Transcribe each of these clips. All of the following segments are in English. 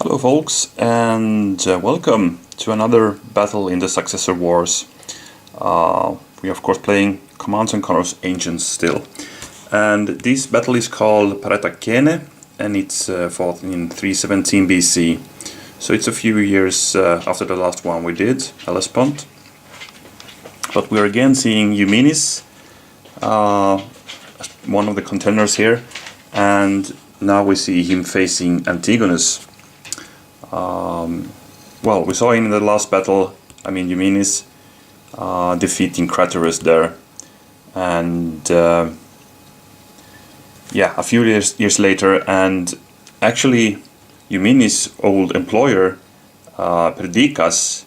Hello folks, and welcome to another battle in the Successor Wars. We are of course playing Commands and Conquerors Ancients still. And this battle is called Paraitacene, and it's fought in 317 BC. So it's a few years after the last one we did, Hellespont. But we are again seeing Eumenes, one of the contenders here, and now we see him facing Antigonus. Well, we saw in the last battle, Eumenes defeating Craterus there, and a few years later, and actually Eumenes' old employer, Perdiccas,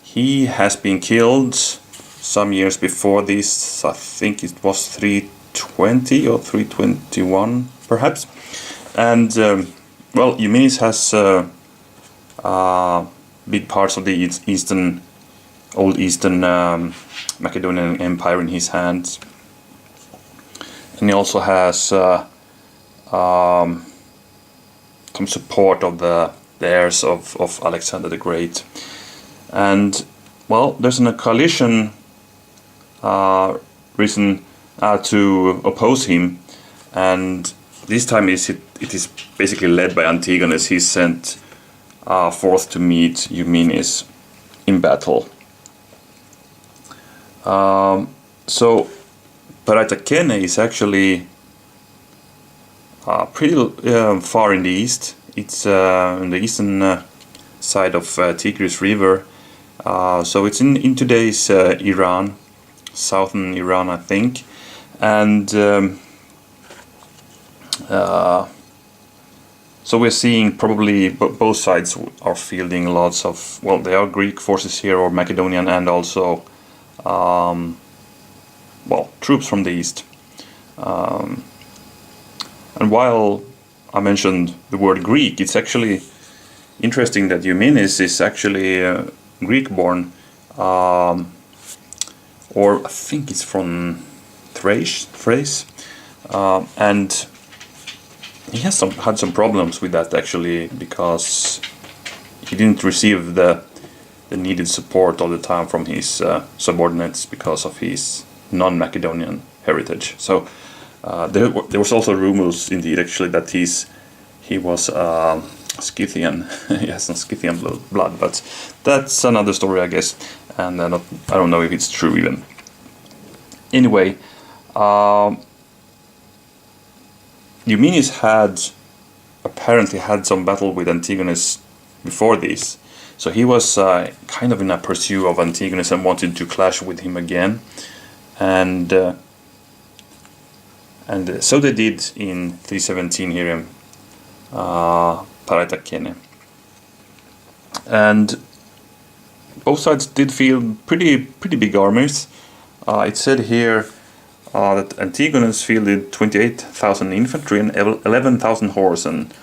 he has been killed some years before this. I think it was 320 or 321 perhaps, and well, Eumenes has big parts of the old Eastern Macedonian Empire in his hands, and he also has some support of the heirs of Alexander the Great. And well, there's a coalition risen to oppose him, and this time it is basically led by Antigonus. He's sent forth to meet Eumenes in battle. So Paraitacene is actually pretty far in the east. It's on the eastern side of Tigris River. So it's in today's Iran, southern Iran, I think. And so we're seeing probably both sides are fielding lots of, well, there are Greek forces here, or Macedonian, and also troops from the east. And while I mentioned the word Greek, it's actually interesting that Eumenes is actually Greek-born, or I think it's from Thrace, and he has had some problems with that actually, because he didn't receive the needed support all the time from his subordinates because of his non-Macedonian heritage. So there was also rumors indeed actually that he was Scythian. He has some Scythian blood, but that's another story, I guess, and I don't know if it's true even. Anyway, Eumenes apparently had some battle with Antigonus before this, so he was kind of in a pursuit of Antigonus and wanted to clash with him again, and so they did in 317 here in Paraitacene, and both sides did field pretty big armies. It said here that Antigonus fielded 28,000 infantry and 11,000 horse, and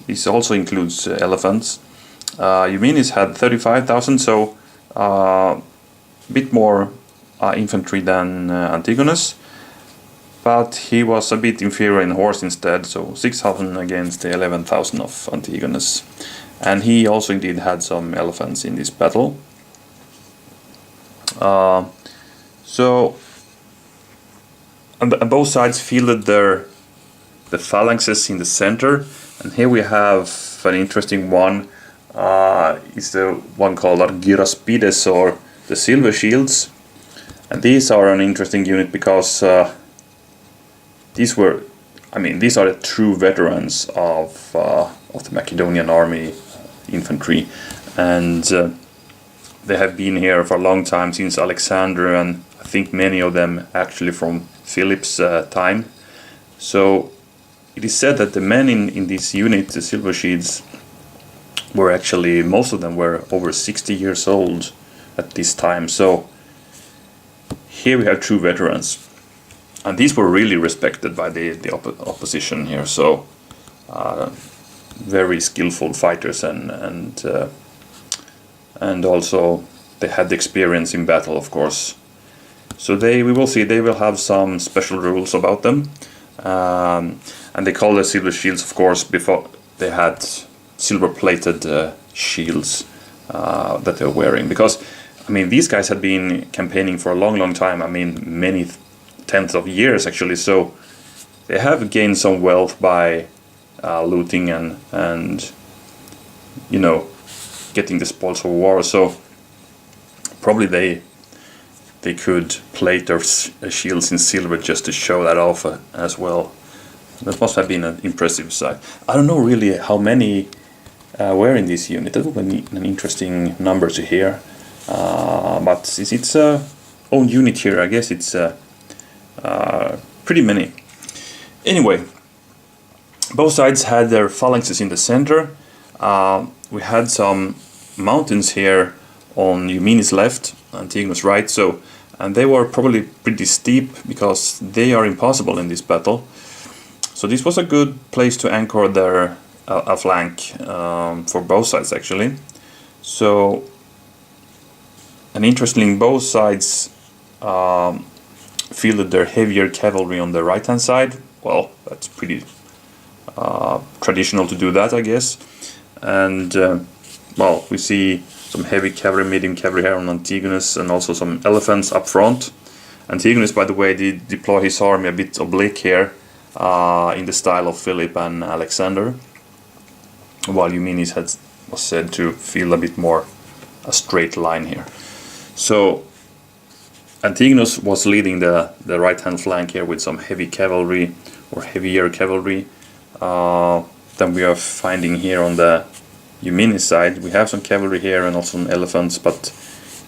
this also includes elephants. Eumenes had 35,000, so a bit more infantry than Antigonus, but he was a bit inferior in horse instead, so 6,000 against the 11,000 of Antigonus. And he also indeed had some elephants in this battle. And both sides fielded the phalanxes in the center, and here we have an interesting one. It's the one called Argyraspides, or the Silver Shields, and these are an interesting unit because these are the true veterans of the Macedonian army infantry, and they have been here for a long time, since Alexander, and I think many of them actually from Philip's time. So it is said that the men in this unit, the Silver Shields, were actually, most of them were over 60 years old at this time. So here we have true veterans, and these were really respected by the opposition here. So very skillful fighters, and also they had the experience in battle, of course. So we will see, they will have some special rules about them, and they call the Silver Shields, of course, before they had silver-plated shields that they're wearing. Because, I mean, these guys had been campaigning for a long time. I mean, many tens of years actually. So they have gained some wealth by looting and you know, getting the spoils of war. So probably they could plate their shields in silver just to show that off as well. That must have been an impressive sight. I don't know really how many were in this unit. That would be an interesting number to hear. But since it's own unit here, I guess it's pretty many. Anyway, both sides had their phalanxes in the center. We had some mountains here on Eumenes' left, Antigonus' right. So, and they were probably pretty steep because they are impassable in this battle. So this was a good place to anchor their a flank for both sides actually. So, and interestingly, both sides fielded their heavier cavalry on the right hand side. Well, that's pretty traditional to do that, I guess. And well, we see some heavy cavalry, medium cavalry here on Antigonus, and also some elephants up front. Antigonus, by the way, did deploy his army a bit oblique here, in the style of Philip and Alexander, while Eumenes was said to feel a bit more a straight line here. So Antigonus was leading the right hand flank here with some heavy cavalry or heavier cavalry. Then we are finding here on the Eumenes side, we have some cavalry here and also some elephants, but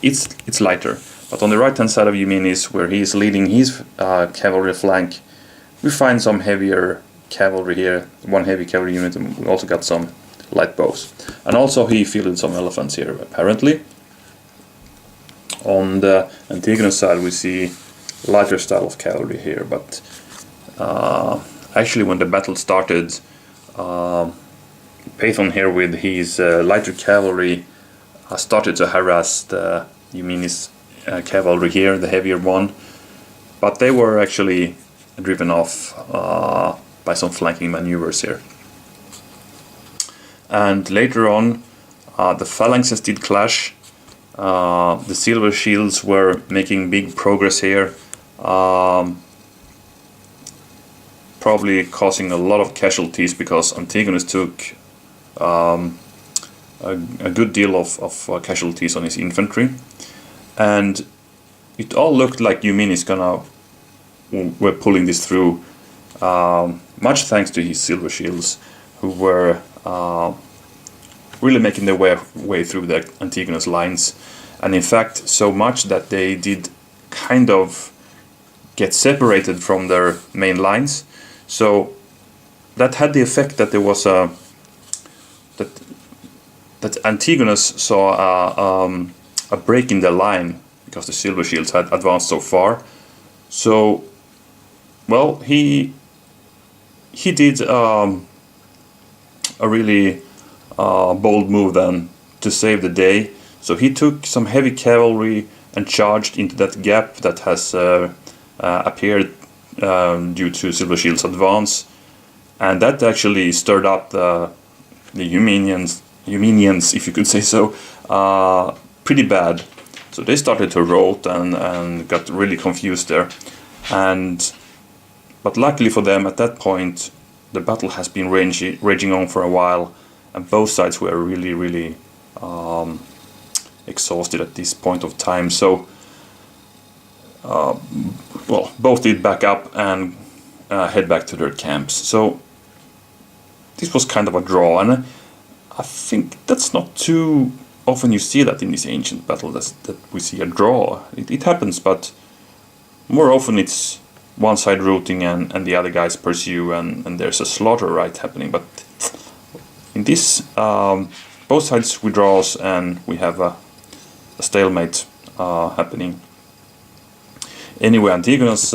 it's lighter. But on the right hand side of Eumenes, where he is leading his cavalry flank, we find some heavier cavalry here, one heavy cavalry unit, and we also got some light bows. And also he fielded some elephants here, apparently. On the Antigonus side we see lighter style of cavalry here, but actually when the battle started, Pathan here with his lighter cavalry started to harass the Eumenes cavalry here, the heavier one, but they were actually driven off by some flanking maneuvers here. And later on, the phalanxes did clash. The silver shields were making big progress here, probably causing a lot of casualties because Antigonus took a good deal of casualties on his infantry, and it all looked like Eumenes were pulling this through, much thanks to his silver shields, who were really making their way through the Antigonus lines, and in fact so much that they did kind of get separated from their main lines. So that had the effect that there was that Antigonus saw a break in the line because the silver shields had advanced so far. So, well, he did a really bold move then to save the day. So he took some heavy cavalry and charged into that gap that has appeared due to silver shield's advance, and that actually stirred up the Eumenians, if you could say so, pretty bad. So they started to rout and got really confused there. But luckily for them, at that point, the battle has been raging on for a while, and both sides were really exhausted at this point of time. So, well, both did back up and head back to their camps. So this was kind of a draw, and I think that's not too often you see that in these ancient battles, that we see a draw. It happens, but more often it's one side routing and the other guys pursue, and there's a slaughter happening. But in this, both sides withdraws and we have a stalemate happening. Anyway, Antigonus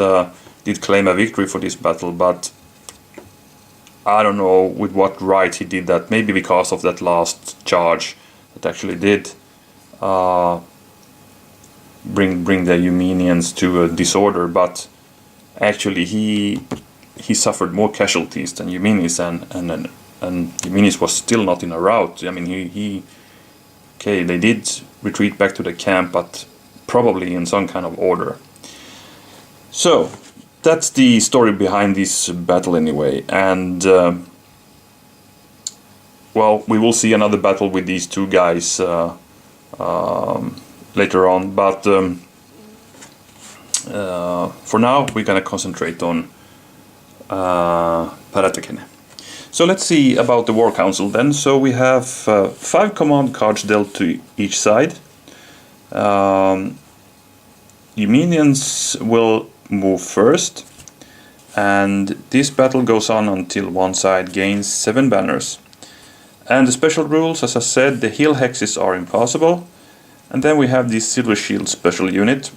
did claim a victory for this battle, but I don't know with what right he did that. Maybe because of that last charge that actually did bring the Eumenians to a disorder, but actually he suffered more casualties than Eumenes, and and Yuminis was still not in a rout. I mean, okay, they did retreat back to the camp, but probably in some kind of order. So that's the story behind this battle anyway, and well, we will see another battle with these two guys later on, but for now we're gonna concentrate on Paraitacene. So let's see about the War Council then. So we have 5 command cards dealt to each side. Yuminians will move first, and this battle goes on until one side gains 7 banners. And the special rules, as I said, the heal hexes are impossible. And then we have this Silver Shield special unit.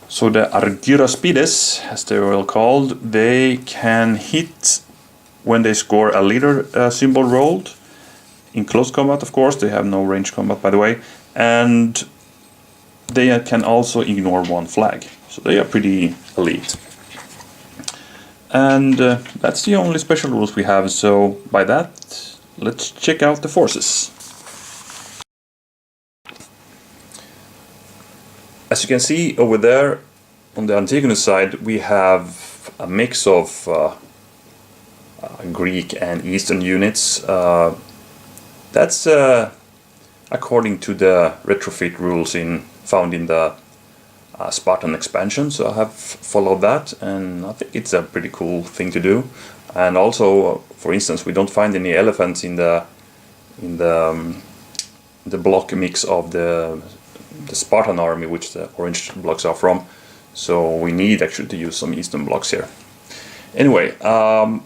So the Argyrospides, as they were called, they can hit when they score a leader symbol rolled. In close combat, of course, they have no range combat, by the way. And they can also ignore 1 flag. So they are pretty elite. And that's the only special rules we have, so by that, let's check out the forces. As you can see over there on the Antigone side, we have a mix of Greek and Eastern units. That's according to the retrofit rules found in the Spartan expansion, so I have followed that, and I think it's a pretty cool thing to do. And also, for instance, we don't find any elephants in the block mix of the Spartan army, which the orange blocks are from. So we need actually to use some Eastern blocks here. Anyway, well,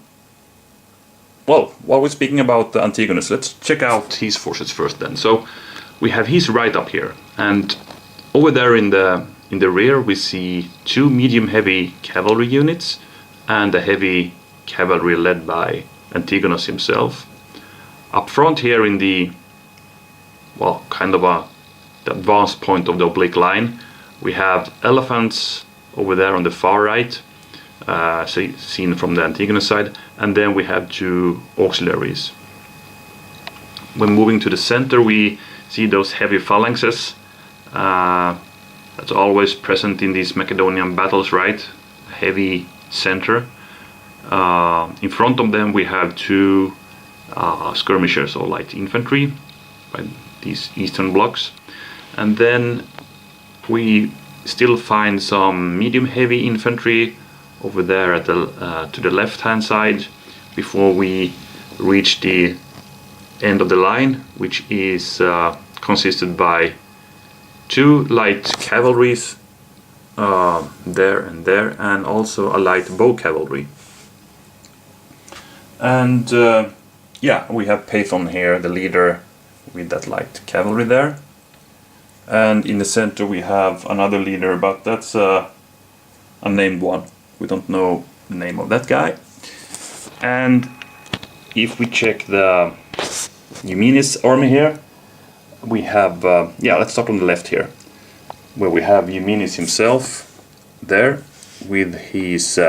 while we're speaking about the Antigonus, let's check out his forces first then. So we have his right up here, and over there in the rear we see 2 medium-heavy cavalry units and a heavy cavalry led by Antigonus himself. Up front here in the, well, kind of the advanced point of the oblique line, we have elephants over there on the far right, seen from the Antigonus side, and then we have 2 auxiliaries. When moving to the center, we see those heavy phalanxes. That's always present in these Macedonian battles, right? Heavy center. In front of them we have 2 skirmishers or light infantry, right? These eastern blocks. And then we still find some medium heavy infantry over there at the to the left hand side before we reach the end of the line, which is consisted by 2 light cavalries there and there, and also a light bow cavalry. And yeah, we have Pathon here, the leader, with that light cavalry there. And in the center we have another leader, but that's a unnamed one. We don't know the name of that guy. And if we check the Yuminis army here, we have, yeah, let's start on the left here, where we have Yuminis himself there with his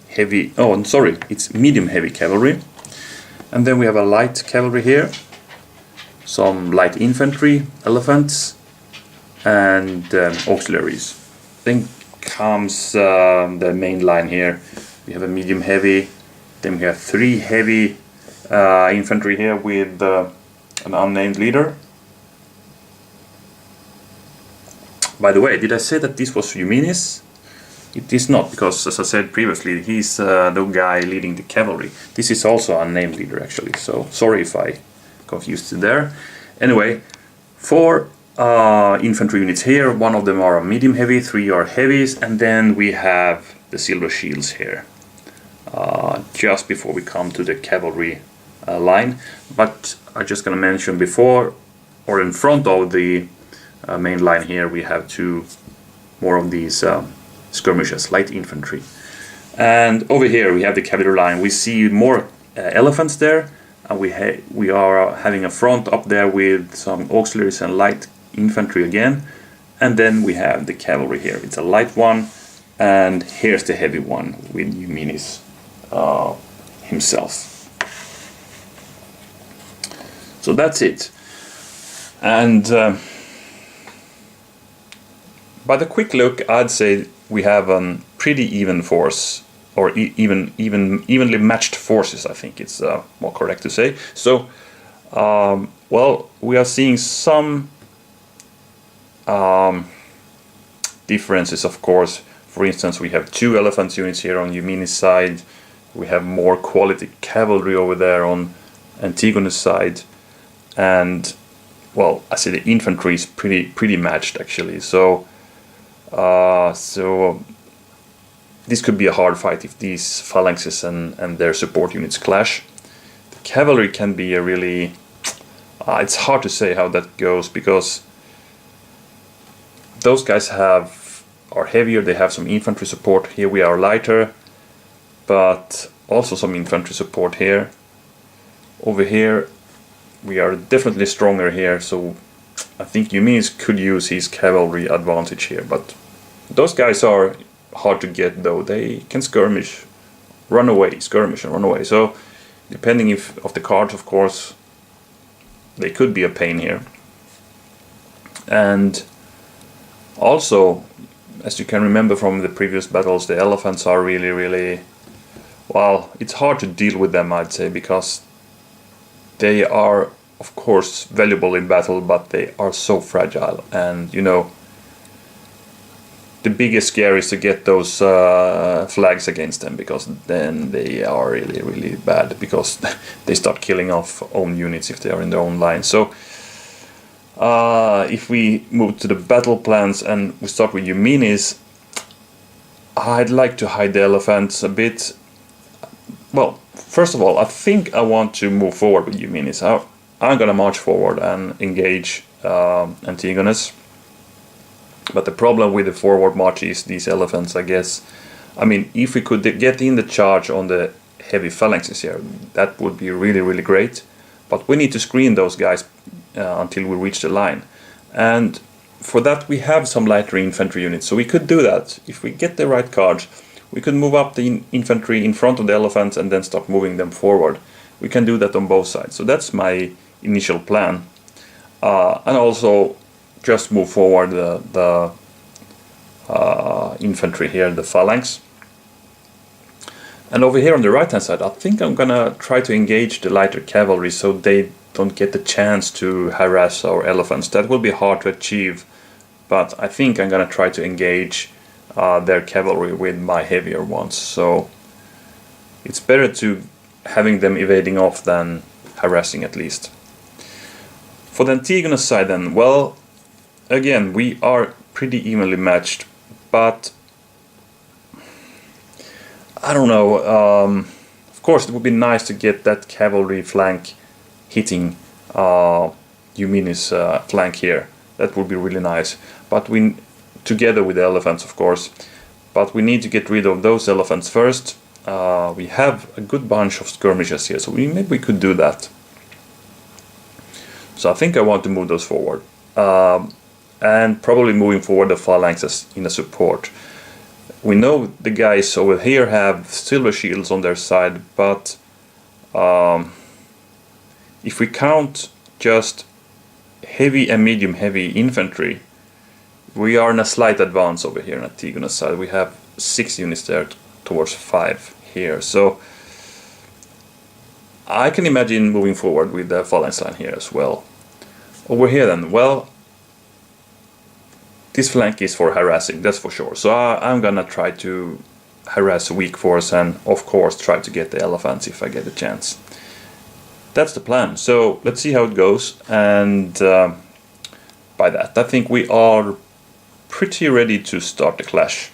heavy, oh, I'm sorry, it's medium heavy cavalry. And then we have a light cavalry here, some light infantry, elephants, and auxiliaries. Then comes the main line here. We have a medium heavy, then we have 3 heavy infantry here with an unnamed leader. By the way, did I say that this was Yuminis? It is not, because as I said previously, he's the guy leading the cavalry. This is also a unnamed leader actually, so sorry if I confused you there. Anyway, 4 infantry units here, 1 of them are medium heavy, 3 are heavies, and then we have the silver shields here, just before we come to the cavalry line. But I'm just gonna mention before, or in front of the main line here, we have 2 more of these skirmishers, light infantry. And over here we have the cavalry line. We see more elephants there, and we are having a front up there with some auxiliaries and light infantry again. And then we have the cavalry here. It's a light one, and here's the heavy one with Yuminis himself. So that's it. And by the quick look, I'd say we have a pretty even force, or evenly matched forces. I think it's more correct to say. So, well, we are seeing some differences, of course. For instance, we have 2 elephant units here on Eumeni's side. We have more quality cavalry over there on Antigone's side, and well, I say the infantry is pretty matched actually. So this could be a hard fight if these phalanxes and their support units clash. The cavalry can be a really it's hard to say how that goes, because those guys are heavier. They have some infantry support. Here we are lighter, but also some infantry support here. Over here we are definitely stronger here, so I think Eumenes could use his cavalry advantage here, but those guys are hard to get though. They can skirmish and run away. So depending of the cards, of course, they could be a pain here. And also, as you can remember from the previous battles, the elephants are really, well, it's hard to deal with them, I'd say, because they are, of course, valuable in battle, but they are so fragile. And, you know, the biggest scare is to get those flags against them, because then they are really bad, because they start killing off own units if they are in their own line. So, if we move to the battle plans and we start with Eumenes, I'd like to hide the elephants a bit. Well, first of all, I think I want to move forward with Eumenes. I'm gonna march forward and engage Antigonus. But the problem with the forward march is these elephants, I guess. I mean, if we could get in the charge on the heavy phalanxes here, that would be really great. But we need to screen those guys until we reach the line. And for that we have some lighter infantry units, so we could do that. If we get the right cards, we could move up the infantry in front of the elephants and then start moving them forward. We can do that on both sides. So that's my initial plan. And also just move forward the infantry here, the phalanx. And over here on the right hand side, I think I'm gonna try to engage the lighter cavalry so they don't get the chance to harass our elephants. That will be hard to achieve, but I think I'm gonna try to engage their cavalry with my heavier ones. So it's better to having them evading off than harassing, at least. For the Antigonus side then, well, again, we are pretty evenly matched, but I don't know. Of course, it would be nice to get that cavalry flank hitting Eumenes' flank here. That would be really nice. But we, together with the elephants, of course. But we need to get rid of those elephants first. We have a good bunch of skirmishes here, so maybe we could do that. So I think I want to move those forward. And probably moving forward the phalanxes in a support. We know the guys over here have silver shields on their side, but if we count just heavy and medium heavy infantry, we are in a slight advance over here on Antigonus' side. We have 6 units there towards 5 here. So I can imagine moving forward with the phalanx line here as well. Over here then, well, this flank is for harassing, that's for sure. So I'm gonna try to harass a weak force and of course try to get the elephants if I get a chance. That's the plan. So let's see how it goes, and by that I think we are pretty ready to start the clash.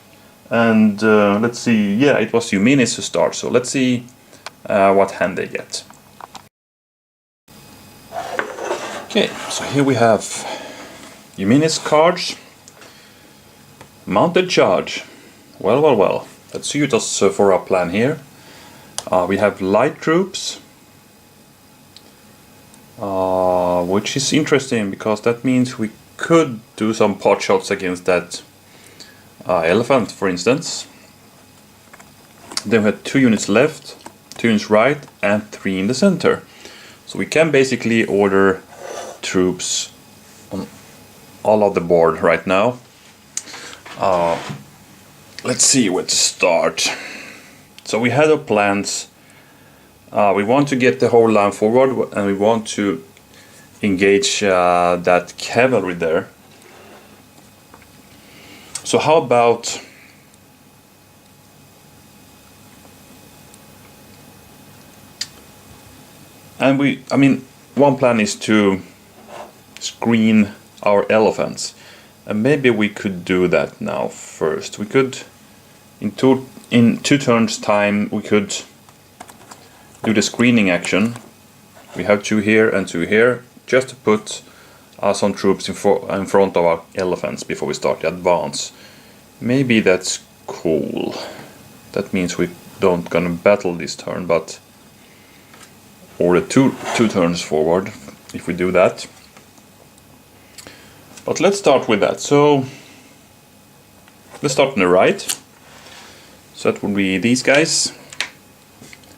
And let's see, yeah, it was Eumenes to start, so let's see what hand they get. Okay, so here we have Eumenes cards. Mounted charge. Well. That suits us for our plan here. We have light troops, which is interesting because that means we could do some pot shots against that elephant, for instance. Then we have 2 units left, 2 units right, and 3 in the center. So we can basically order troops on all of the board right now. Let's see where to start. So we had our plans. We want to get the whole line forward, and we want to engage that cavalry there. So how about one plan is to screen our elephants, and maybe we could do that now first. We could, in two turns time, we could do the screening action. We have 2 here and 2 here, just to put some troops in front of our elephants before we start the advance. Maybe that's cool. That means we don't gonna battle this turn, but order two turns forward if we do that. But let's start with that. So let's start on the right. So that would be these guys.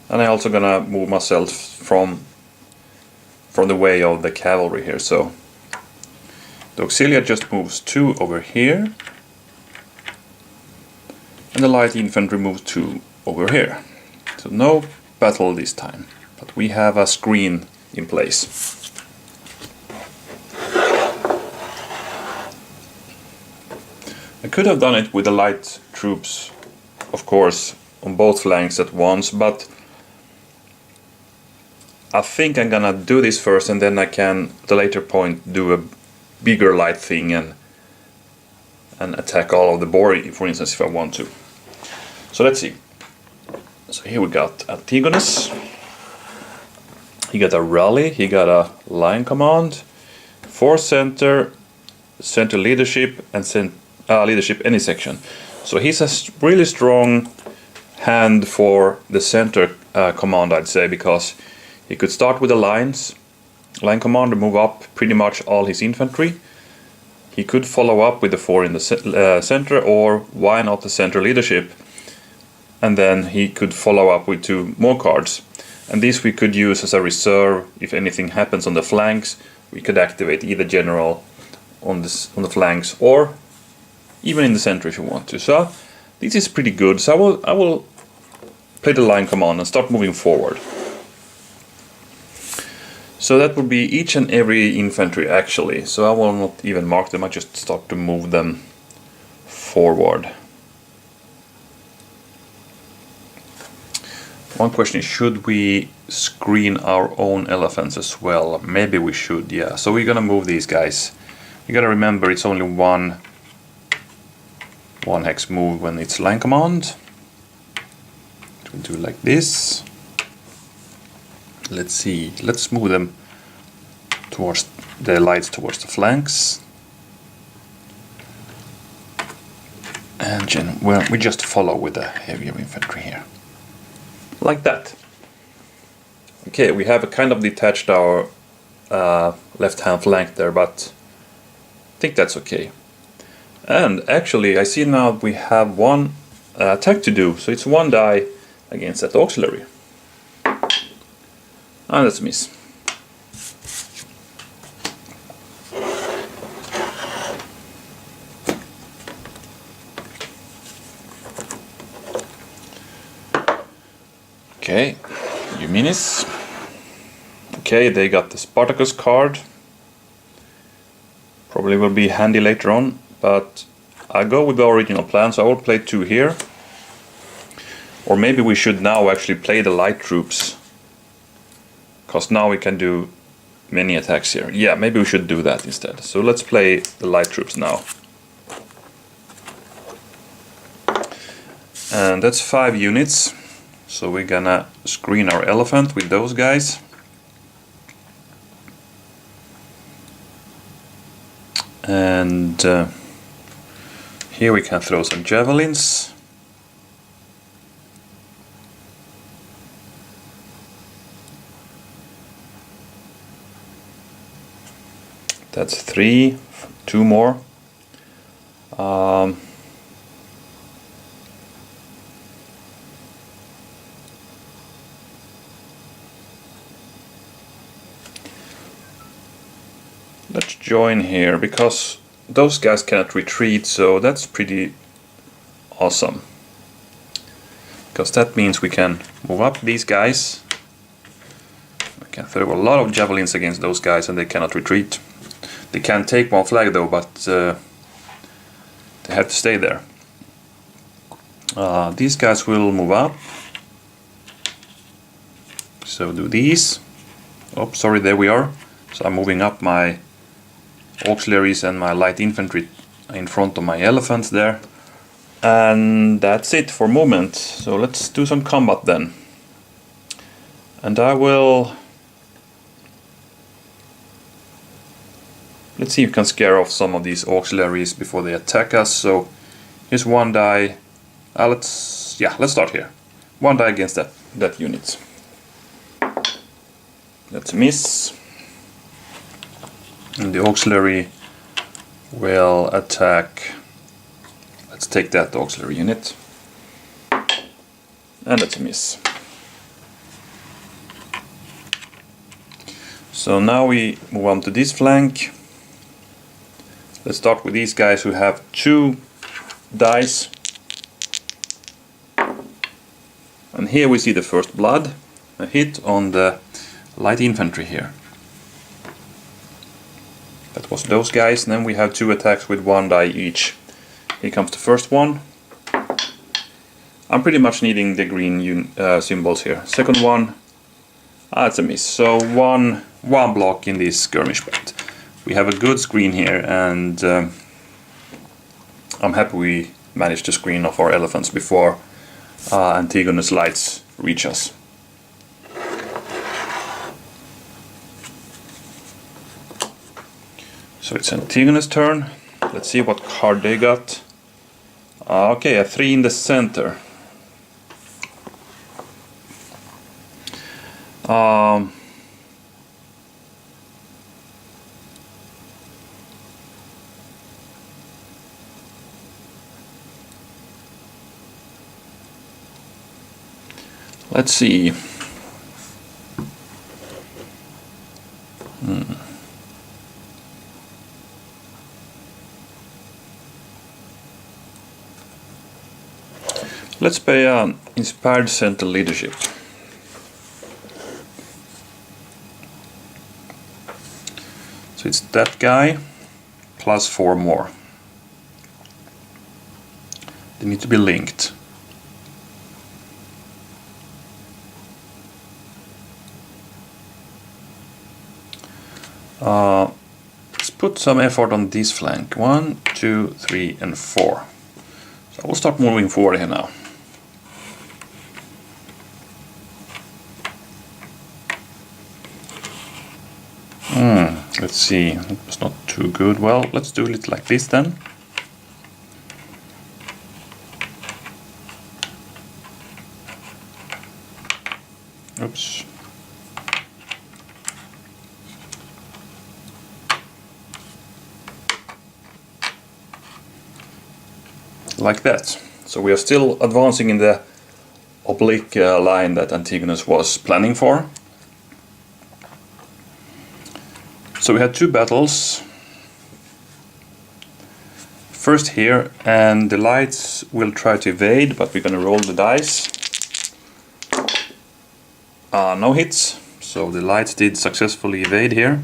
And I'm also gonna move myself from the way of the cavalry here. So the auxiliary just moves 2 over here, and the light infantry moves 2 over here. So no battle this time, but we have a screen in place. I could have done it with the light troops, of course, on both flanks at once, but I think I'm gonna do this first, and then I can, at a later point, do a bigger light thing and attack all of the Borg, for instance, if I want to. So let's see. So here we got Antigonus. He got a rally, he got a line command, 4 center leadership, and leadership any section. So he's a really strong hand for the center command, I'd say, because he could start with the line command and move up pretty much all his infantry. He could follow up with the 4 in the center, or why not the center leadership, and then he could follow up with 2 more cards. And these we could use as a reserve. If anything happens on the flanks, we could activate either general on the flanks, or even in the center if you want to. So this is pretty good. So I will play the line command and start moving forward. So that would be each and every infantry actually. So I will not even mark them, I just start to move them forward. One question is, should we screen our own elephants as well? Maybe we should, yeah. So we're gonna move these guys. You gotta remember it's only one hex move when it's line command. We'll do it like this. Let's see, let's move them towards the lights, towards the flanks. And we just follow with the heavier infantry here. Like that. Okay, we have kind of detached our left-hand flank there, but I think that's okay. And actually, I see now we have one attack to do, so it's 1 die against that auxiliary. And that's a miss. Okay, you minis. Okay, they got the Spartacus card. Probably will be handy later on, but I go with the original plan, so I will play 2 here. Or maybe we should now actually play the light troops, because now we can do many attacks here. Yeah, maybe we should do that instead. So let's play the light troops now. And that's 5 units. So we're gonna screen our elephant with those guys. And here we can throw some javelins. That's 3, 2 more. let's join here, because those guys cannot retreat, so that's pretty awesome. Because that means we can move up these guys. We can throw a lot of javelins against those guys and they cannot retreat. They can take one flag though, but they have to stay there. These guys will move up. So do these. Oh, sorry, there we are. So I'm moving up my auxiliaries and my light infantry in front of my elephants there. And that's it for movement. So let's do some combat then. And I will... Let's see if we can scare off some of these auxiliaries before they attack us. So here's one die. Let's start here. One die against that unit. That's a miss. And the auxiliary will attack. Let's take that auxiliary unit. And that's a miss. So now we move on to this flank. Let's start with these guys who have 2 dice. And here we see the first blood. A hit on the light infantry here. That was those guys. And then we have 2 attacks with 1 die each. Here comes the first one. I'm pretty much needing the green symbols here. Second one, it's a miss. So one block in this skirmish, but we have a good screen here, and I'm happy we managed to screen off our elephants before Antigonus' lights reach us. So it's Antigonus' turn. Let's see what card they got. Okay, a 3 in the center. Let's see. Let's play an inspired center leadership. So it's that guy plus 4 more. They need to be linked. Let's put some effort on this flank. 1, 2, 3, and 4. So we'll start moving forward here now. Let's see, it was not too good. Well, let's do it like this then. Oops. Like that. So we are still advancing in the oblique line that Antigonus was planning for. So we had 2 battles. First here, and the lights will try to evade, but we're gonna roll the dice. No hits, so the lights did successfully evade here.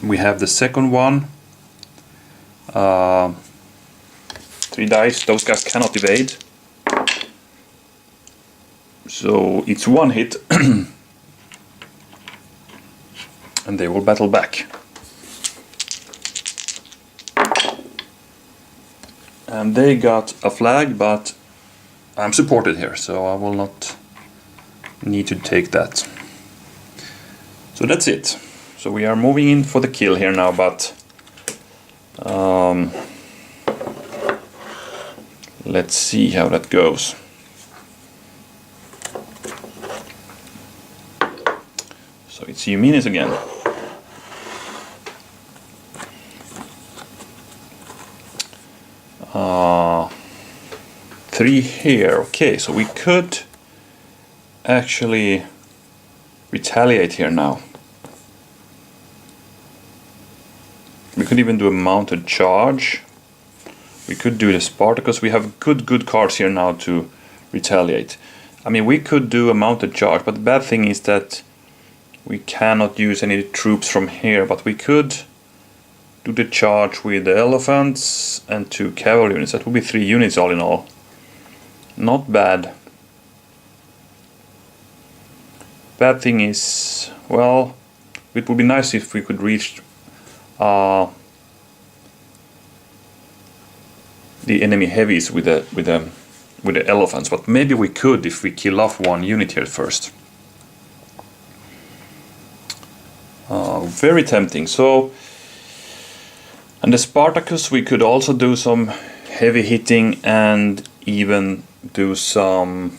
We have the second one. 3 dice, those guys cannot evade. So it's 1 hit. And they will battle back. And they got a flag, but I'm supported here, so I will not need to take that. So that's it. So we are moving in for the kill here now, but let's see how that goes. So it's Eumenes again. Three here. Okay, so we could actually retaliate here now. We could even do a mounted charge. We could do the Spartacus. We have good cards here now to retaliate. I mean, we could do a mounted charge, but the bad thing is that we cannot use any troops from here, but we could do the charge with the elephants and 2 cavalry units. That would be 3 units all in all. Not bad. Bad thing is, well, it would be nice if we could reach the enemy heavies with the elephants, but maybe we could if we kill off 1 unit here first. Very tempting. So, and the Spartacus, we could also do some heavy hitting and even do some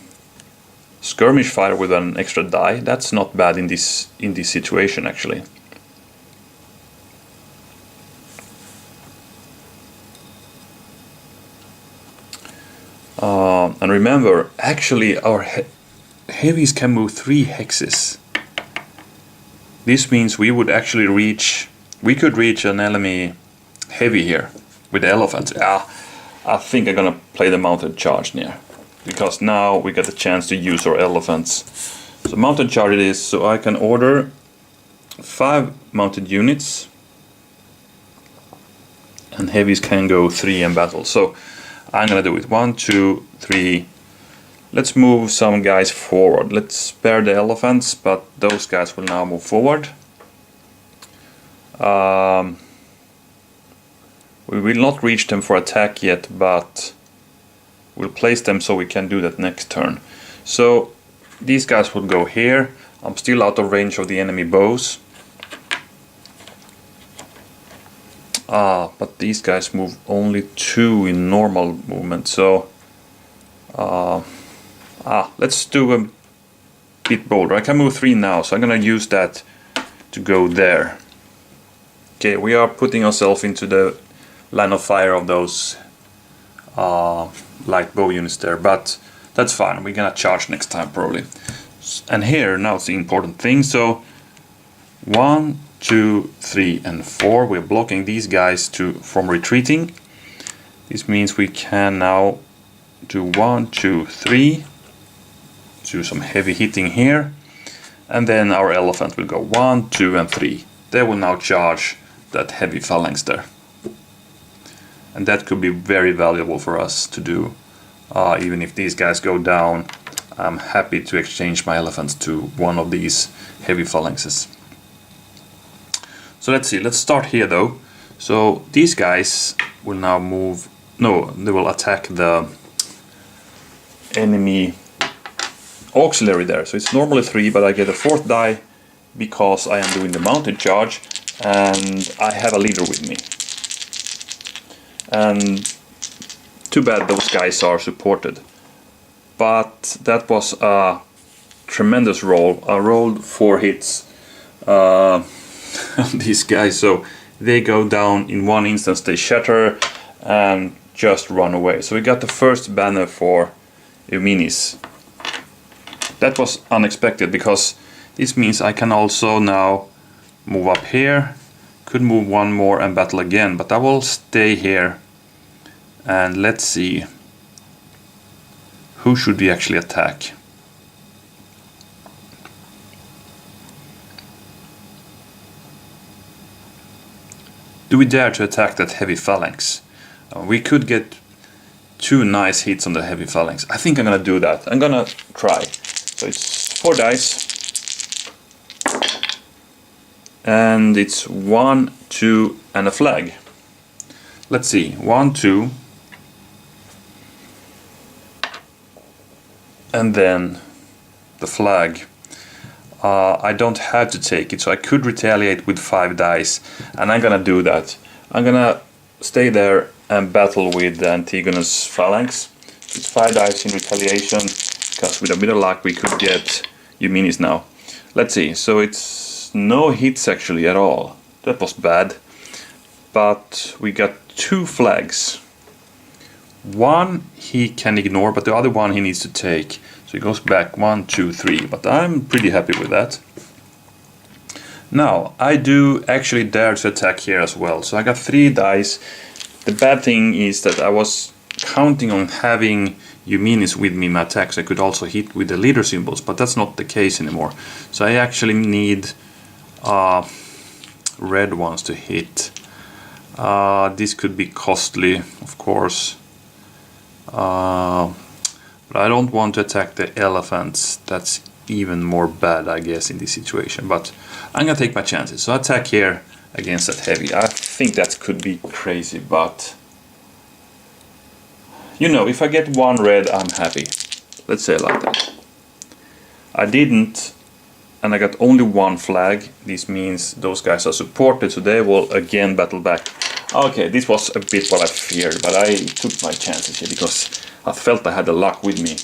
skirmish fire with an extra die. That's not bad in this situation actually. And remember, actually our heavies can move 3 hexes. This means we would actually we could reach an enemy heavy here with the elephants. I think I'm gonna play the mounted charge near, because now we get the chance to use our elephants. So mounted charge it is, so I can order 5 mounted units and heavies can go 3 in battle. So I'm gonna do it. 1, 2, 3. Let's move some guys forward. Let's spare the elephants, but those guys will now move forward. We will not reach them for attack yet, but we'll place them so we can do that next turn. So these guys will go here. I'm still out of range of the enemy bows. But these guys move only 2 in normal movement, so let's do a bit bolder. I can move 3 now, so I'm gonna use that to go there. Okay, we are putting ourselves into the line of fire of those light bow units there, but that's fine. We're gonna charge next time probably. And here now it's the important thing. So 1, 2, 3, and 4. We're blocking these guys from retreating. This means we can now do 1, 2, 3. Do some heavy hitting here, and then our elephant will go 1, 2, and 3. They will now charge that heavy phalanx there, and that could be very valuable for us to do. Even if these guys go down, I'm happy to exchange my elephants to one of these heavy phalanxes. So let's see, let's start here though. So these guys will now move, no, they will attack the enemy auxiliary there. So it's normally 3, but I get a 4th die because I am doing the mounted charge and I have a leader with me. And too bad those guys are supported. But that was a tremendous roll. I rolled 4 hits on these guys, so they go down in one instance, they shatter and just run away. So we got the first banner for Eumenes. That was unexpected, because this means I can also now move up here, could move 1 more and battle again, but I will stay here and let's see, who should we actually attack? Do we dare to attack that heavy phalanx? We could get 2 nice hits on the heavy phalanx. I think I'm gonna do that. I'm gonna try. So it's 4 dice. And it's 1, 2, and a flag. Let's see. 1, 2. And then the flag. I don't have to take it, so I could retaliate with 5 dice, and I'm gonna do that. I'm gonna stay there and battle with the Antigonus phalanx. It's 5 dice in retaliation, because with a bit of luck we could get Eumenes now. Let's see, so it's no hits actually at all. That was bad. But we got 2 flags. One he can ignore, but the other one he needs to take. So he goes back 1, 2, 3, but I'm pretty happy with that. Now, I do actually dare to attack here as well. So I got 3 dice. The bad thing is that I was counting on having Eumenes with me in my attacks. I could also hit with the leader symbols, but that's not the case anymore. So I actually need red ones to hit. This could be costly, of course. But I don't want to attack the elephants. That's even more bad, I guess, in this situation. But I'm gonna take my chances. So attack here against that heavy. I think that could be crazy, but you know, if I get 1 red, I'm happy. Let's say it like that. I didn't, and I got only 1 flag. This means those guys are supported, so they will again battle back. Okay, this was a bit what I feared, but I took my chances here because I felt I had the luck with me.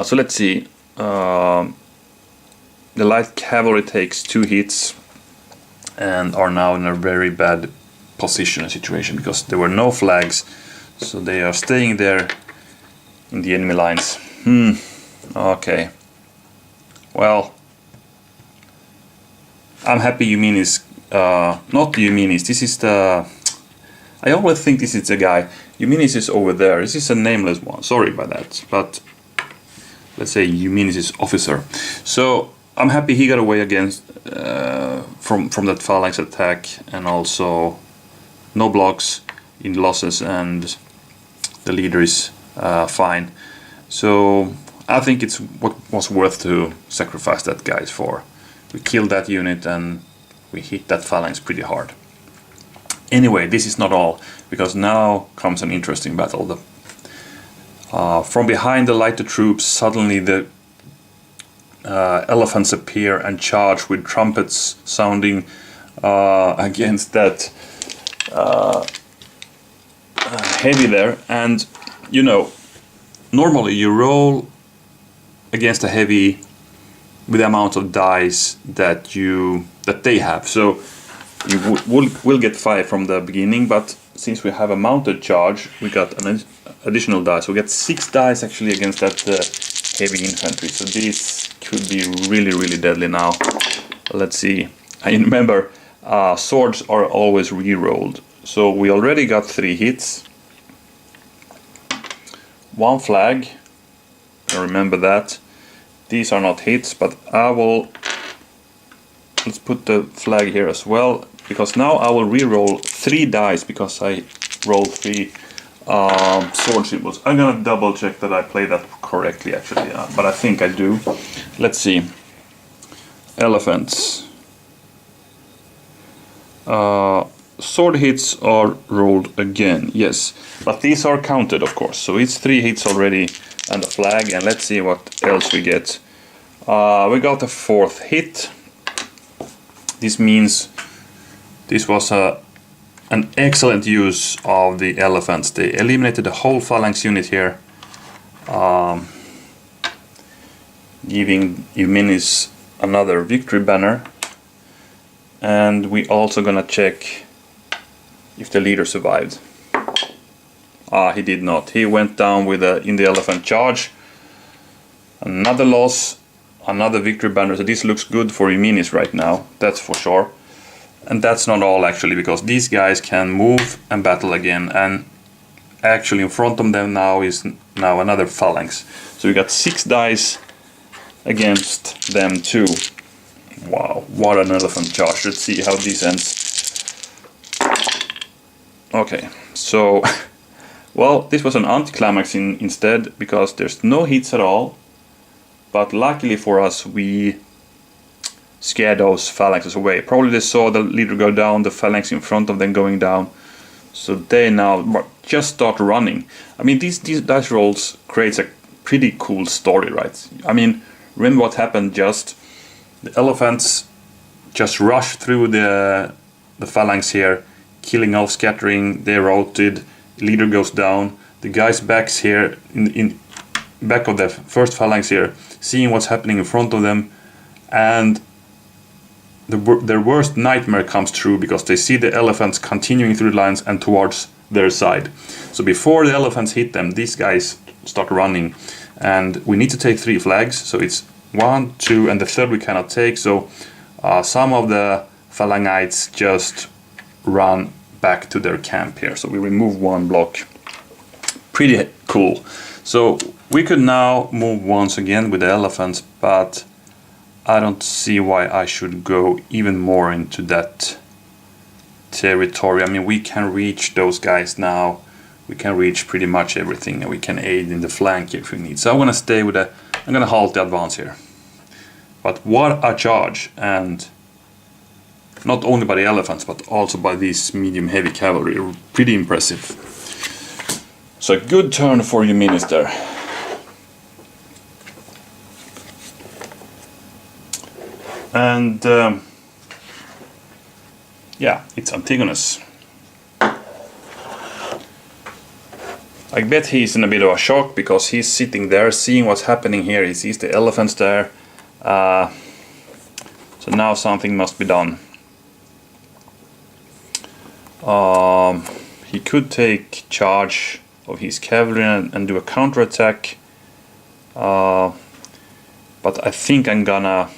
So let's see. The light cavalry takes 2 hits and are now in a very bad position and situation because there were no flags, so they are staying there in the enemy lines. Okay. Well, I'm happy Eumenes, not Eumenes, this is the... I always think this is the guy. Eumenes is over there. This is a nameless one. Sorry about that, but let's say Eumenes is officer. So I'm happy he got away against from that phalanx attack, and also no blocks in losses, and the leader is fine. So I think it's what was worth to sacrifice that guys for. We killed that unit and we hit that phalanx pretty hard. Anyway, this is not all, because now comes an interesting battle. From behind the lighter troops, suddenly the elephants appear and charge with trumpets sounding against that heavy there. And you know, normally you roll against a heavy with the amount of dice that they have, so you will get 5 from the beginning, but since we have a mounted charge, we got an additional dice. We get 6 dice actually against that heavy infantry, so this could be really, really deadly now. Let's see. I remember swords are always re-rolled, so we already got 3 hits, 1 flag. I remember that. These are not hits, but let's put the flag here as well, because now I will re-roll 3 dice because I rolled 3 sword symbols. I'm gonna double check that I play that correctly actually, but I think I do. Let's see. Elephants. Sword hits are rolled again, yes, but these are counted of course, so it's 3 hits already and a flag. And let's see what else we get. We got a 4th hit. This means this was an excellent use of the elephants. They eliminated the whole phalanx unit here, giving Eumenes another victory banner. And we also gonna check if the leader survived. He did not. He went down with in the elephant charge. Another loss, another victory banner. So this looks good for Eumenes right now, that's for sure. And that's not all actually, because these guys can move and battle again, and actually in front of them now is another phalanx. So we got 6 dice against them too. Wow, what an elephant charge. Let's see how this ends. Okay, so well, this was an anticlimax instead, because there's no hits at all. But luckily for us, we scared those phalanxes away. Probably they saw the leader go down, the phalanx in front of them going down, so they now just start running. I mean, these dice rolls creates a pretty cool story, right? I mean, remember what happened? Just the elephants just rushed through the phalanx here, killing off, scattering. They routed. Leader goes down. The guys backs here in back of the first phalanx here, seeing what's happening in front of them, and their worst nightmare comes true, because they see the elephants continuing through the lines and towards their side. So before the elephants hit them, these guys start running, and we need to take 3 flags. So it's 1, 2, and the third we cannot take. So Some of the Phalangites just run back to their camp here. So we remove one block. Pretty cool. So we could now move once again with the elephants, but I don't see why I should go even more into that territory. I mean, we can reach those guys now. We can reach pretty much everything, and we can aid in the flank if we need. So I'm gonna stay with the, I'm gonna halt the advance here. But what a charge, and not only by the elephants, but also by these medium heavy cavalry. Pretty impressive. So a good turn for you, Minister. And yeah, it's Antigonus. I bet he's in a bit of a shock because he's sitting there seeing what's happening here. He sees the elephants there. So now something must be done. He could take charge of his cavalry and do a counterattack. But I think I'm gonna...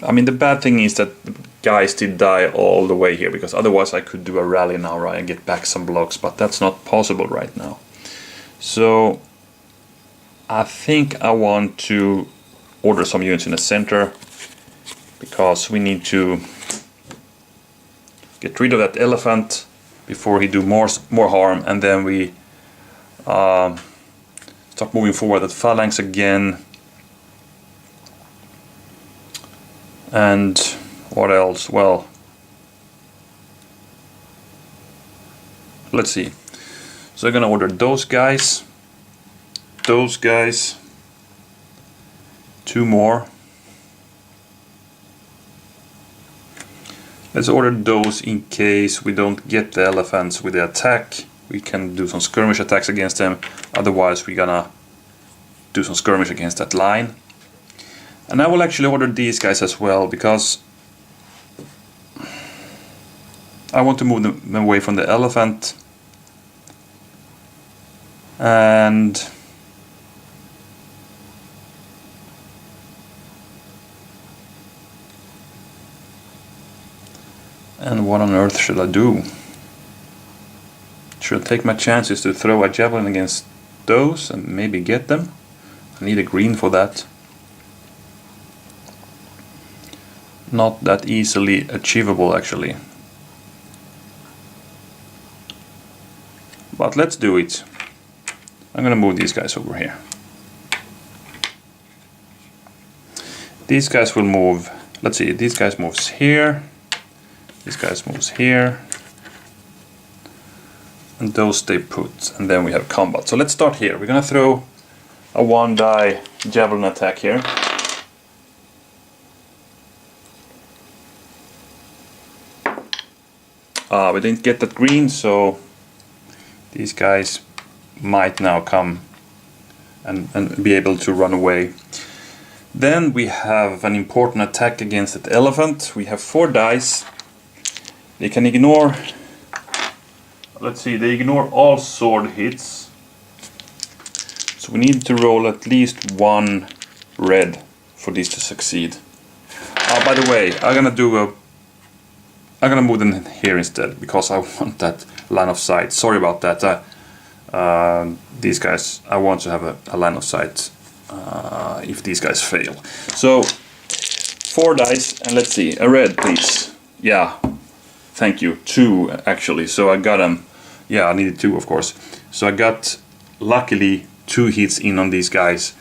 I mean, the bad thing is that the guys did die all the way here, because otherwise I could do a rally now, right, and get back some blocks, but that's not possible right now. So I think I want to order some units in the center, because we need to get rid of that elephant before he do more harm, and then we start moving forward at phalanx again. And what else? Well, let's see. So I'm gonna order those guys, 2 more. Let's order those in case we don't get the elephants with the attack. We can do some skirmish attacks against them. Otherwise we're gonna do some skirmish against that line. And I will actually order these guys as well, because I want to move them away from the elephant. And what on earth should I do? Should I take my chances to throw a javelin against those and maybe get them? I need a green for that. Not that easily achievable, actually. But let's do it. I'm gonna move these guys over here. These guys will move, let's see, these guys moves here. These guys moves here. And those stay put, and then we have combat. So let's start here. We're gonna throw a 1-die javelin attack here. We didn't get that green, so these guys might now come and be able to run away. Then we have an important attack against that elephant. We have 4 dice. They can ignore, let's see, they ignore all sword hits. So we need to roll at least 1 red for this to succeed. By the way, I'm gonna move them here instead, because I want that line of sight. Sorry about that. These guys, I want to have a line of sight if these guys fail. So 4 dice, and let's see, a red, please. Yeah, thank you. 2 actually. So I got them. Yeah, I needed 2, of course. So I got, luckily, 2 hits in on these guys.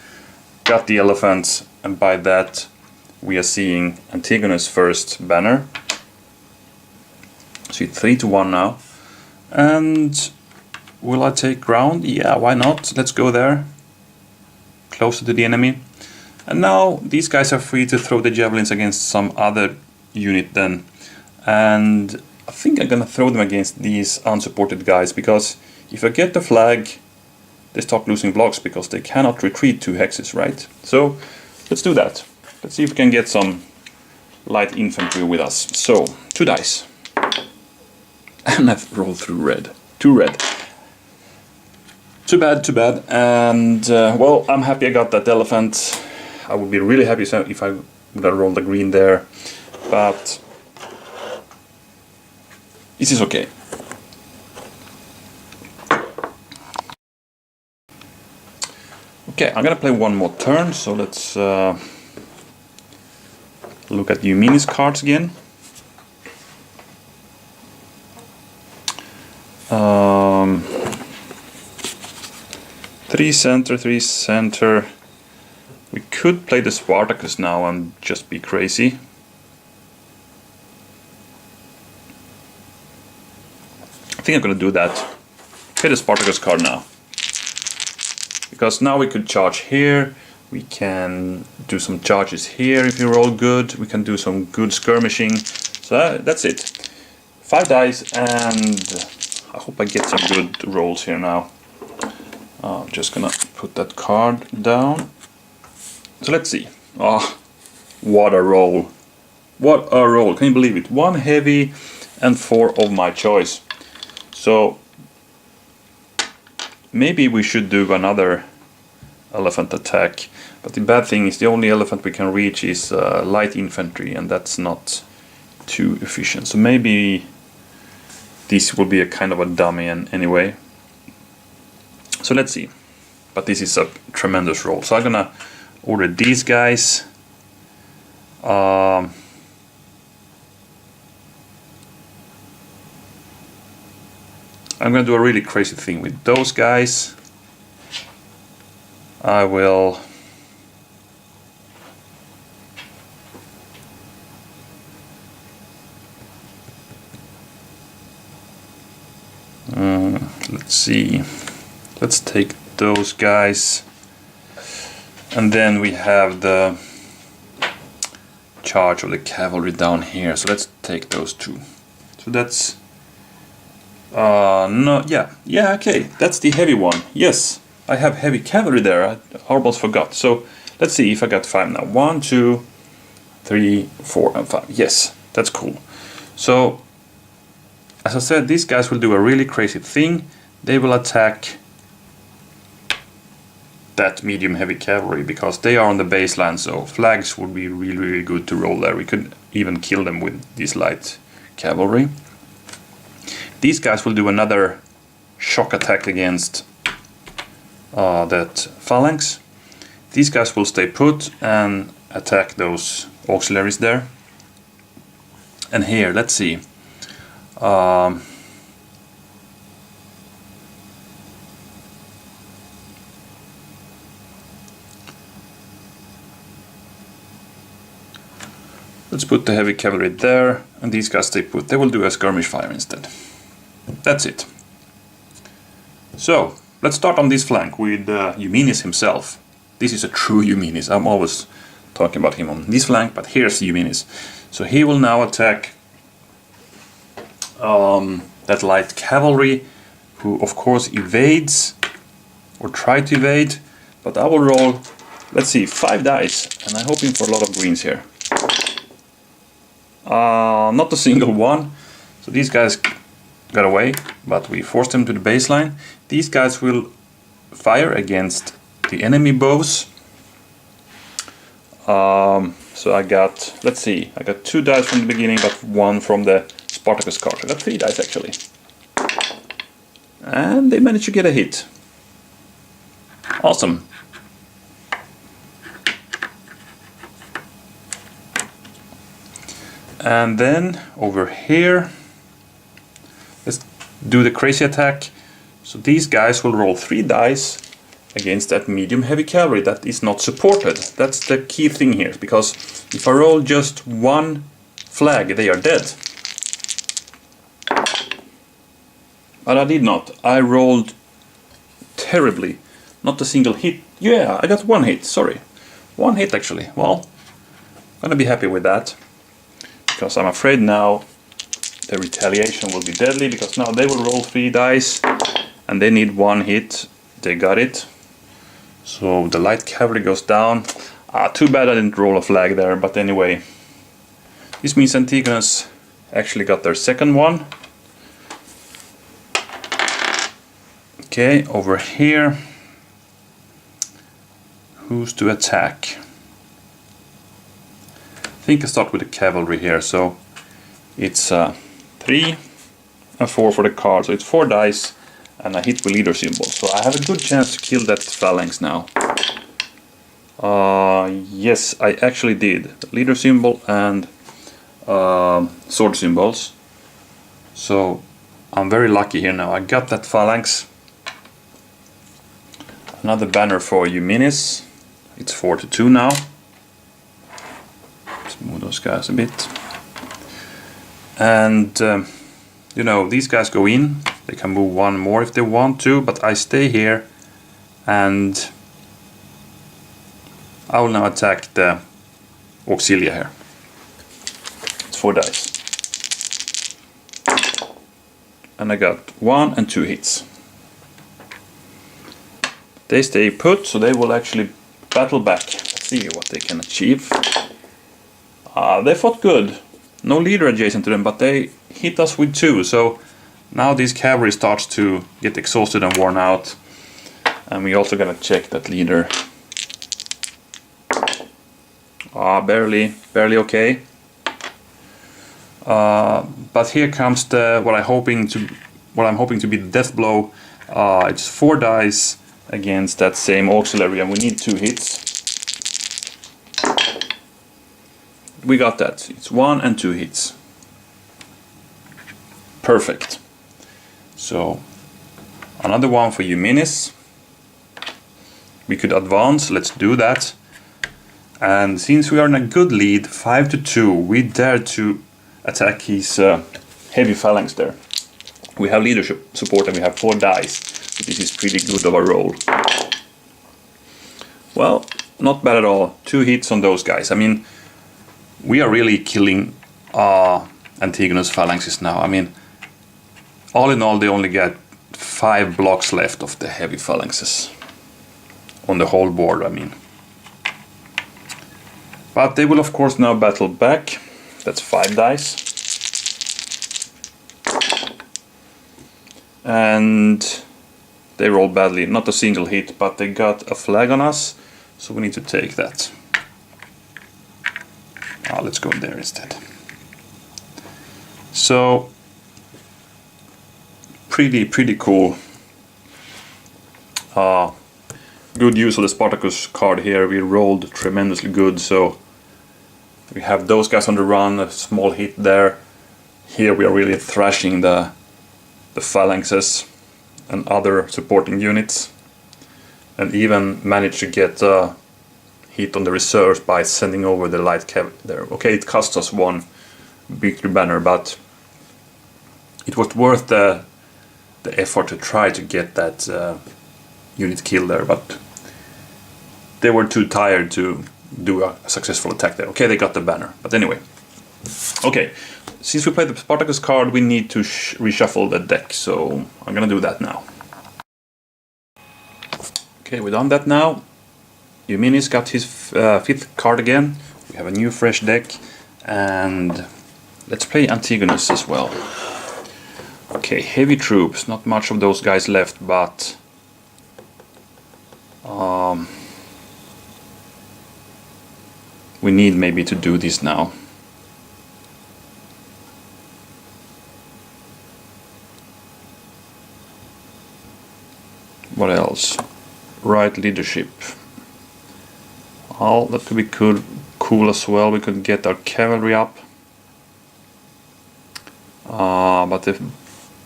Got the elephants, and by that we are seeing Antigonus' first banner. So 3-1 now. And will I take ground? Yeah, why not? Let's go there. Closer to the enemy. And now these guys are free to throw the javelins against some other unit then. And I think I'm gonna throw them against these unsupported guys, because if I get the flag, they start losing blocks because they cannot retreat 2 hexes, right? So let's do that. Let's see if we can get some light infantry with us. So 2 dice. And I've rolled through red. 2 red. Too bad, too bad. And well, I'm happy I got that elephant. I would be really happy if I would have rolled a green there, but this is okay. Okay, I'm gonna play one more turn, so let's look at Eumenes cards again. Three center. We could play the Spartacus now and just be crazy. I think I'm gonna do that. Play the Spartacus card now. Because now we could charge here, we can do some charges here if you roll good, we can do some good skirmishing. So that's it. 5 dice, and I hope I get some good rolls here now. I'm just gonna put that card down. So let's see. Oh, what a roll. What a roll, can you believe it? 1 heavy and 4 of my choice. So maybe we should do another elephant attack, but the bad thing is the only elephant we can reach is light infantry, and that's not too efficient. So maybe this will be a kind of a dummy anyway. So let's see. But this is a tremendous roll. So I'm gonna order these guys. I'm going to do a really crazy thing with those guys. I will let's see, let's take those guys, and then we have the charge of the cavalry down here, so let's take those two. So that's no, yeah, okay, that's the heavy one. Yes, I have heavy cavalry there. I almost forgot. So let's see if I got 5 now. 1, 2, 3, 4, and 5. Yes, that's cool. So as I said, these guys will do a really crazy thing. They will attack that medium heavy cavalry because they are on the baseline, so flags would be really good to roll there. We could even kill them with this light cavalry. These guys will do another shock attack against that phalanx. These guys will stay put and attack those auxiliaries there. And here, let's see. Let's put the heavy cavalry there, and these guys stay put. They will do a skirmish fire instead. That's it. So, let's start on this flank with Eumenes himself. This is a true Eumenes. I'm always talking about him on this flank, but here's Eumenes. So he will now attack that light cavalry, who of course evades, or try to evade, but I will roll, let's see, 5 dice, and I'm hoping for a lot of greens here. Not a single one. So these guys got away, but we forced them to the baseline. These guys will fire against the enemy bows. So I got, let's see, I got 2 dice from the beginning, but 1 from the Spartacus card. I got 3 dice actually. And they managed to get a hit. Awesome. And then over here, let's do the crazy attack. So these guys will roll 3 dice against that medium heavy cavalry that is not supported. That's the key thing here, because if I roll just 1 flag, they are dead. But I did not. I rolled terribly. Not a single hit. Yeah, I got 1 hit, sorry. 1 hit actually. Well, I'm gonna be happy with that. Because I'm afraid now the retaliation will be deadly, because now they will roll 3 dice and they need 1 hit. They got it. So the light cavalry goes down. Too bad I didn't roll a flag there, but anyway. This means Antigonus actually got their second one. Okay, over here. Who's to attack? think I start with the cavalry here, so it's 3 and 4 for the card, so it's 4 dice and I hit with leader symbol, so I have a good chance to kill that phalanx now. Yes, I actually did. Leader symbol and sword symbols, so I'm very lucky here now. I got that phalanx. Another banner for Eumenes. It's 4-2 now. Let's move those guys a bit. And you know, these guys go in. They can move 1 more if they want to, but I stay here and I will now attack the Auxilia here. It's 4 dice. And I got 1 and 2 hits. They stay put, so they will actually battle back. Let's see what they can achieve. They fought good. No leader adjacent to them, but they hit us with 2. So now this cavalry starts to get exhausted and worn out. And we also gotta check that leader. Barely okay. But here comes the what I'm hoping to be the death blow. It's 4 dice against that same auxiliary, and we need 2 hits. We got that. It's 1 and 2 hits. Perfect. So another one for Eumenes. We could advance. Let's do that. And since we are in a good lead, 5-2, we dare to attack his heavy phalanx there. We have leadership support and we have 4 dice, so this is pretty good of a roll. Well, not bad at all. 2 hits on those guys. I mean, we are really killing Antigonus phalanxes now. I mean, all in all, they only get 5 blocks left of the heavy phalanxes on the whole board, I mean. But they will of course now battle back. That's 5 dice. And they roll badly. Not a single hit, but they got a flag on us, so we need to take that. Let's go there instead. So pretty cool. Good use of the Spartacus card here. We rolled tremendously good, so we have those guys on the run, a small hit there. Here we are really thrashing the phalanxes and other supporting units, and even managed to get a hit on the reserves by sending over the light cav there. Okay, it cost us 1 victory banner, but it was worth the effort to try to get that unit kill there, but they were too tired to do a successful attack there. Okay, they got the banner, but anyway. Okay, since we played the Spartacus card, we need to reshuffle the deck, so I'm gonna do that now. Okay, we've done that now. Eumenes got his 5th card again. We have a new fresh deck, and let's play Antigonus as well. Okay, heavy troops, not much of those guys left, but we need maybe to do this now. What else? Right leadership. Oh, that could be cool as well. We could get our cavalry up. But the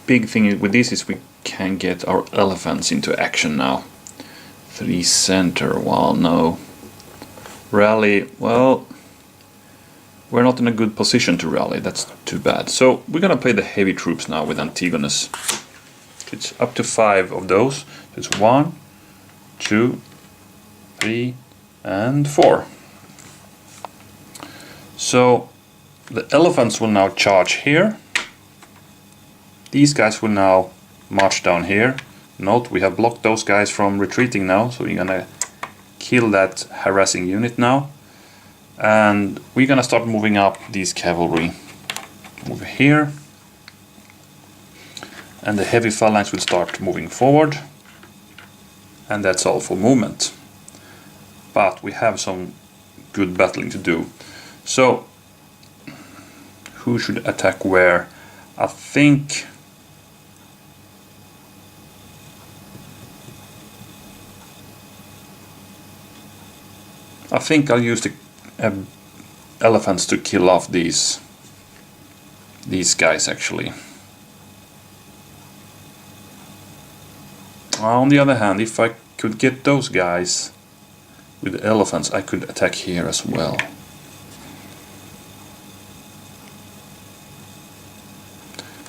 big thing with this is we can get our elephants into action now. 3 center, well, no. Rally, well, we're not in a good position to rally, that's too bad. So we're gonna play the heavy troops now with Antigonus. It's up to 5 of those. It's 1, 2, 3, and 4. So the elephants will now charge here. These guys will now march down here. Note we have blocked those guys from retreating now, so we're gonna kill that harassing unit now. And we're gonna start moving up these cavalry over here. And the heavy phalanx will start moving forward. And that's all for movement. But we have some good battling to do. So, who should attack where? I think I'll use the elephants to kill off these guys actually. On the other hand, if I could get those guys with the elephants, I could attack here as well.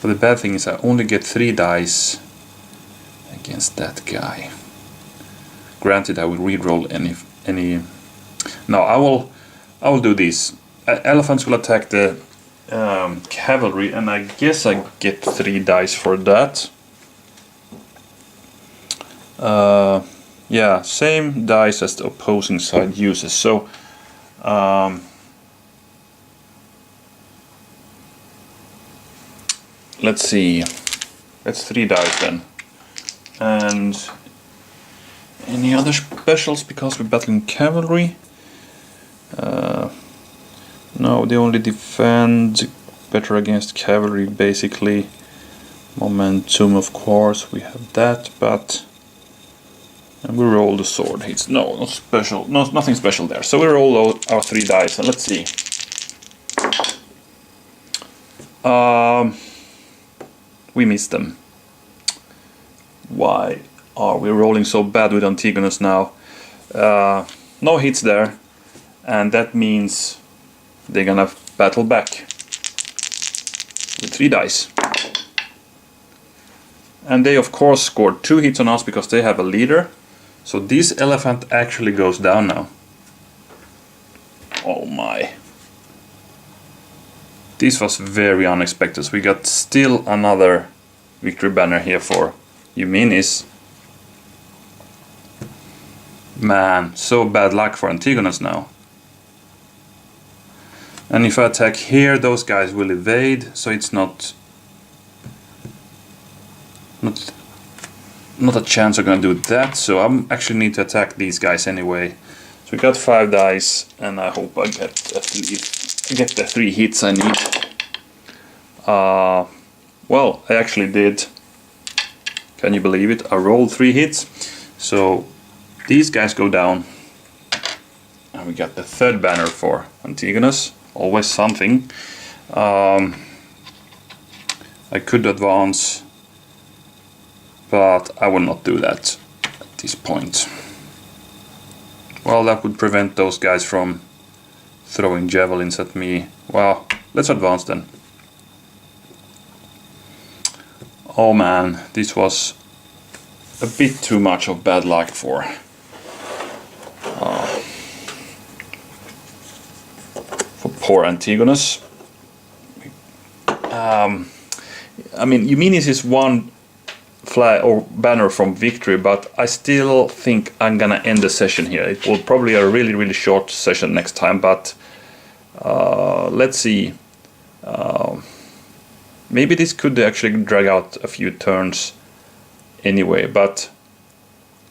But the bad thing is I only get 3 dice against that guy. Granted, I will reroll any. No, I will do this. Elephants will attack the cavalry, and I guess I get 3 dice for that. Yeah, same dice as the opposing side uses. So let's see. That's 3 dice then. And any other specials because we're battling cavalry? No, they only defend better against cavalry basically. Momentum, of course, we have that, but and we roll the sword hits. No, not special. No, nothing special there. So we roll our 3 dice and let's see. We missed them. Why are we rolling so bad with Antigonus now? No hits there, and that means they're gonna battle back with 3 dice. And they of course scored 2 hits on us because they have a leader. So this elephant actually goes down now. Oh my. This was very unexpected. So we got still another victory banner here for Eumenes. Man, so bad luck for Antigonus now. And if I attack here, those guys will evade, so it's not a chance I'm gonna do that, so I actually need to attack these guys anyway. So we got 5 dice, and I hope I get at least the 3 hits I need. Well, I actually did. Can you believe it? I rolled 3 hits, so these guys go down, and we got the 3rd banner for Antigonus. Always something. I could advance, but I will not do that at this point. Well, that would prevent those guys from throwing javelins at me. Well, let's advance then. Oh man, this was a bit too much of bad luck for poor Antigonus. I mean, Eumenes is 1 flag or banner from victory, but I still think I'm gonna end the session here. It will probably be a really short session next time, but let's see. Maybe this could actually drag out a few turns anyway, but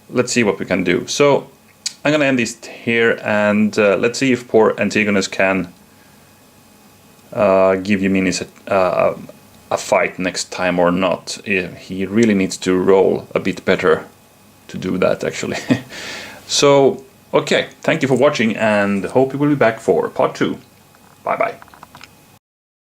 let's see what we can do. So I'm gonna end this here, and let's see if poor Antigonus can give Eumenes a fight next time or not. He really needs to roll a bit better to do that actually. So okay, thank you for watching, and hope you will be back for part 2. Bye bye.